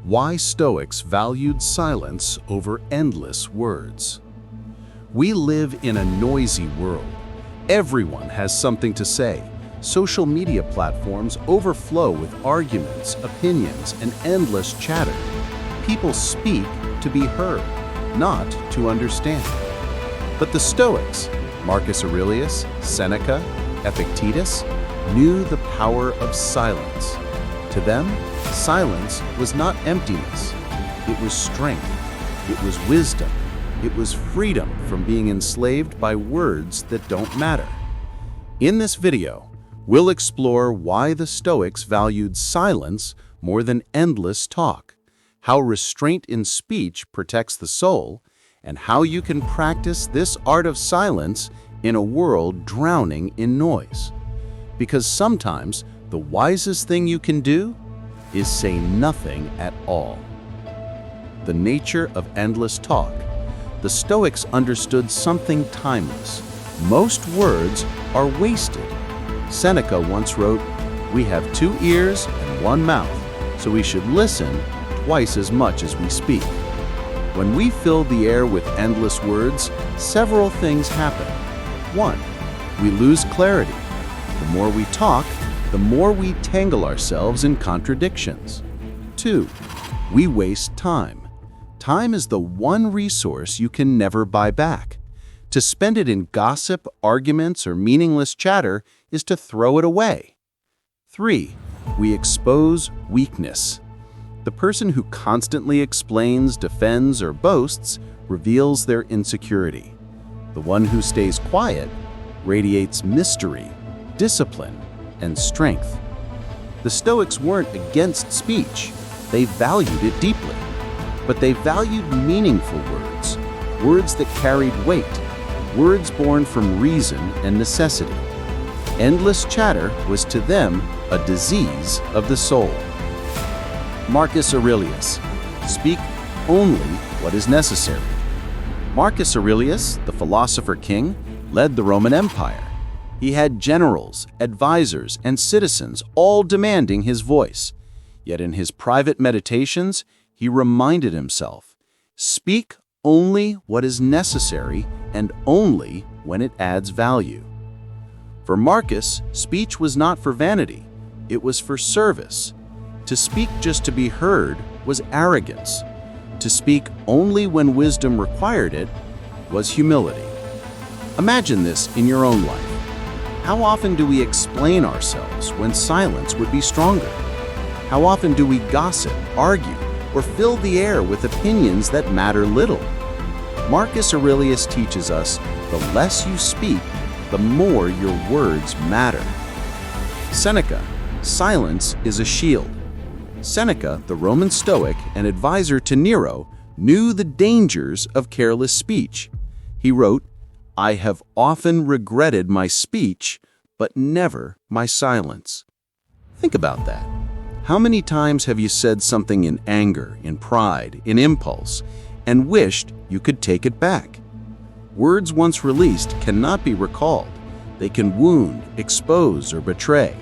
Why Stoics valued silence over endless words. We live in a noisy world. Everyone has something to say. Social media platforms overflow with arguments, opinions, and endless chatter. People speak to be heard, not to understand. But the Stoics, Marcus Aurelius, Seneca, Epictetus, knew the power of silence. To them, silence was not emptiness. It was strength. It was wisdom. It was freedom from being enslaved by words that don't matter. In this video, we'll explore why the Stoics valued silence more than endless talk, how restraint in speech protects the soul, and how you can practice this art of silence in a world drowning in noise. Because sometimes the wisest thing you can do is say nothing at all. The nature of endless talk. The Stoics understood something timeless. Most words are wasted. Seneca once wrote, "We have 2 ears and 1 mouth, so we should listen twice as much as we speak." When we fill the air with endless words, several things happen. 1, we lose clarity. The more we talk, the more we tangle ourselves in contradictions. 2, we waste time. Time is the one resource you can never buy back. To spend it in gossip, arguments, or meaningless chatter is to throw it away. 3, we expose weakness. The person who constantly explains, defends, or boasts reveals their insecurity. The one who stays quiet radiates mystery, discipline, and strength. The Stoics weren't against speech. They valued it deeply. But they valued meaningful words, words that carried weight, words born from reason and necessity. Endless chatter was to them a disease of the soul. Marcus Aurelius, speak only what is necessary. Marcus Aurelius, the philosopher king, led the Roman Empire. He had generals, advisors, and citizens all demanding his voice. Yet in his private meditations, he reminded himself, speak only what is necessary and only when it adds value. For Marcus, speech was not for vanity, it was for service. To speak just to be heard was arrogance. To speak only when wisdom required it was humility. Imagine this in your own life. How often do we explain ourselves when silence would be stronger? How often do we gossip, argue, or fill the air with opinions that matter little? Marcus Aurelius teaches us the less you speak, the more your words matter. Seneca, silence is a shield. Seneca, the Roman Stoic and advisor to Nero, knew the dangers of careless speech. He wrote, "I have often regretted my speech, but never my silence." Think about that. How many times have you said something in anger, in pride, in impulse, and wished you could take it back? Words once released cannot be recalled. They can wound, expose, or betray.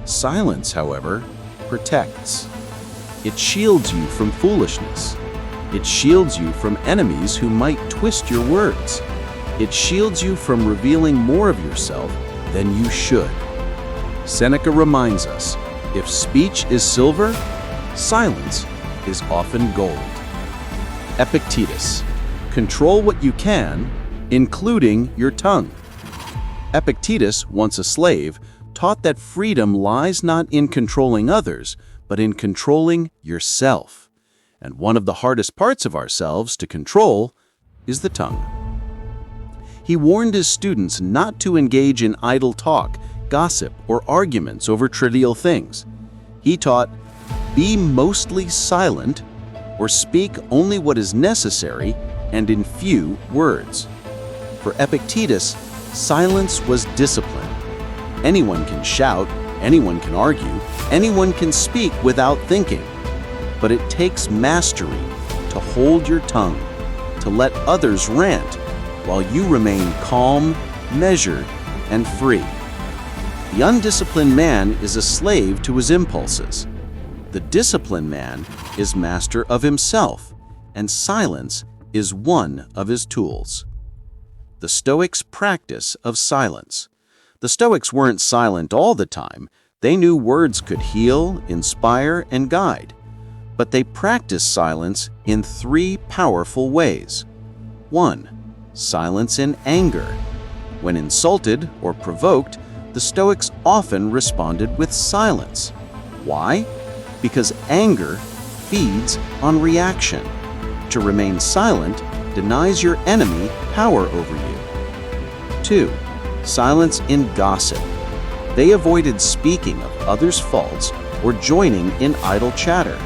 Silence, however, protects. It shields you from foolishness. It shields you from enemies who might twist your words. It shields you from revealing more of yourself than you should. Seneca reminds us, if speech is silver, silence is often gold. Epictetus, control what you can, including your tongue. Epictetus, once a slave, taught that freedom lies not in controlling others, but in controlling yourself. And one of the hardest parts of ourselves to control is the tongue. He warned his students not to engage in idle talk, gossip, or arguments over trivial things. He taught, be mostly silent, or speak only what is necessary and in few words. For Epictetus, silence was discipline. Anyone can shout, anyone can argue, anyone can speak without thinking. But it takes mastery to hold your tongue, to let others rant, while you remain calm, measured, and free. The undisciplined man is a slave to his impulses. The disciplined man is master of himself, and silence is one of his tools. The Stoics' practice of silence. The Stoics weren't silent all the time. They knew words could heal, inspire, and guide. But they practiced silence in three powerful ways. 1. Silence in anger. When insulted or provoked, the Stoics often responded with silence. Why? Because anger feeds on reaction. To remain silent denies your enemy power over you. 2. Silence in gossip. They avoided speaking of others' faults or joining in idle chatter.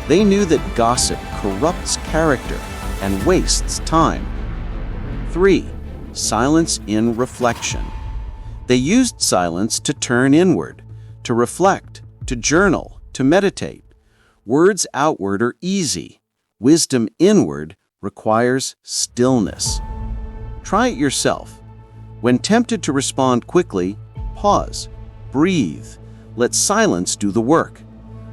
They knew that gossip corrupts character and wastes time. 3. Silence in reflection. They used silence to turn inward, to reflect, to journal, to meditate. Words outward are easy. Wisdom inward requires stillness. Try it yourself. When tempted to respond quickly, pause, breathe, let silence do the work.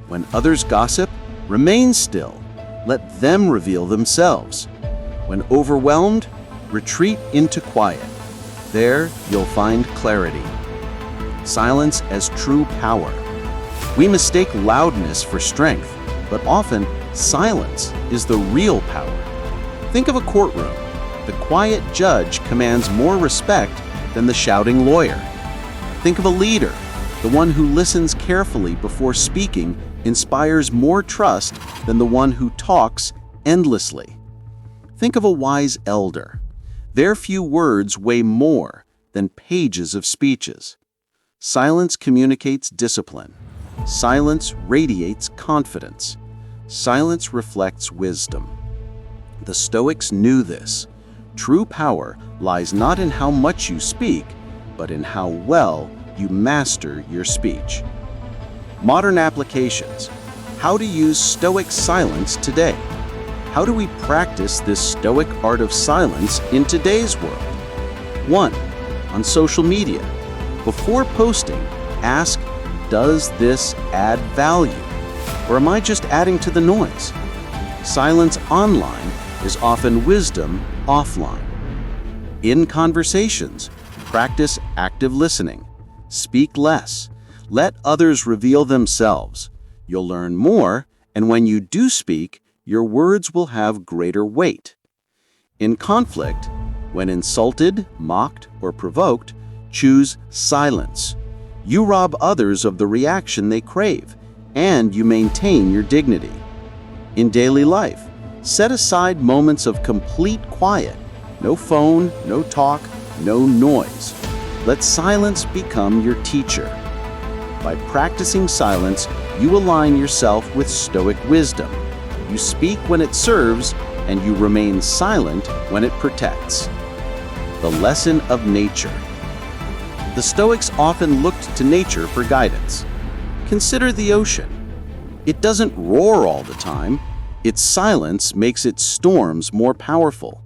When others gossip, remain still, let them reveal themselves. When overwhelmed, retreat into quiet. There you'll find clarity. Silence as true power. We mistake loudness for strength, but often silence is the real power. Think of a courtroom. The quiet judge commands more respect than the shouting lawyer. Think of a leader. The one who listens carefully before speaking inspires more trust than the one who talks endlessly. Think of a wise elder. Their few words weigh more than pages of speeches. Silence communicates discipline. Silence radiates confidence. Silence reflects wisdom. The Stoics knew this. True power lies not in how much you speak, but in how well you master your speech. Modern applications. How to use Stoic silence today. How do we practice this Stoic art of silence in today's world? 1. On social media. Before posting, ask, does this add value? Or am I just adding to the noise? Silence online is often wisdom offline. In conversations, practice active listening. Speak less. Let others reveal themselves. You'll learn more, and when you do speak, your words will have greater weight. In conflict, when insulted, mocked, or provoked, choose silence. You rob others of the reaction they crave, and you maintain your dignity. In daily life, set aside moments of complete quiet. No phone, no talk, no noise. Let silence become your teacher. By practicing silence, you align yourself with Stoic wisdom. You speak when it serves, and you remain silent when it protects. The lesson of nature. The Stoics often looked to nature for guidance. Consider the ocean. It doesn't roar all the time. Its silence makes its storms more powerful.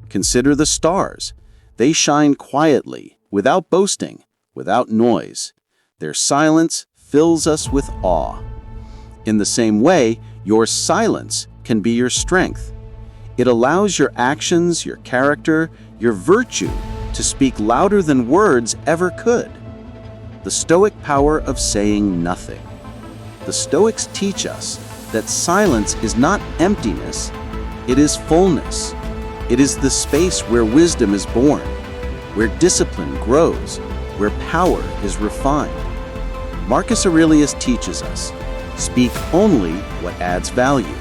Consider the stars. They shine quietly, without boasting, without noise. Their silence fills us with awe. In the same way, your silence can be your strength. It allows your actions, your character, your virtue to speak louder than words ever could. The Stoic power of saying nothing. The Stoics teach us that silence is not emptiness, it is fullness. It is the space where wisdom is born, where discipline grows, where power is refined. Marcus Aurelius teaches us, speak only what adds value.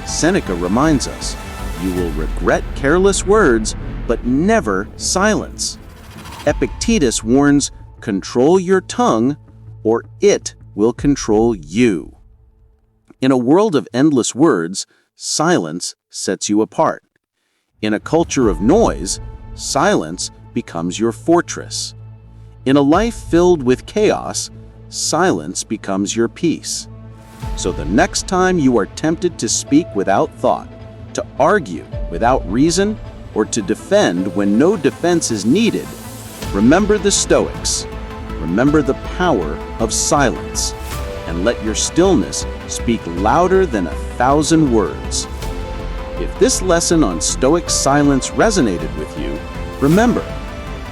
Seneca reminds us, you will regret careless words, but never silence. Epictetus warns, control your tongue, or it will control you. In a world of endless words, silence sets you apart. In a culture of noise, silence becomes your fortress. In a life filled with chaos, silence becomes your peace. So the next time you are tempted to speak without thought, to argue without reason, or to defend when no defense is needed, remember the Stoics. Remember the power of silence. and let your stillness speak louder than 1,000 words. If this lesson on Stoic silence resonated with you, remember,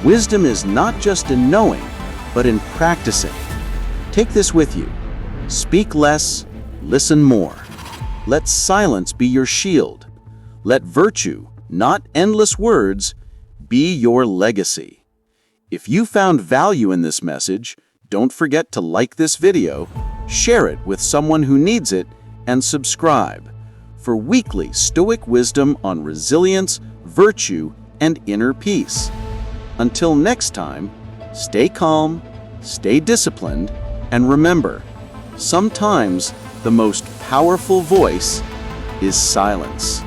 wisdom is not just in knowing, but in practicing. Take this with you. Speak less, listen more. Let silence be your shield. Let virtue, not endless words, be your legacy. If you found value in this message, don't forget to like this video, share it with someone who needs it, and subscribe for weekly Stoic wisdom on resilience, virtue, and inner peace. Until next time, stay calm, stay disciplined, and remember, sometimes the most powerful voice is silence.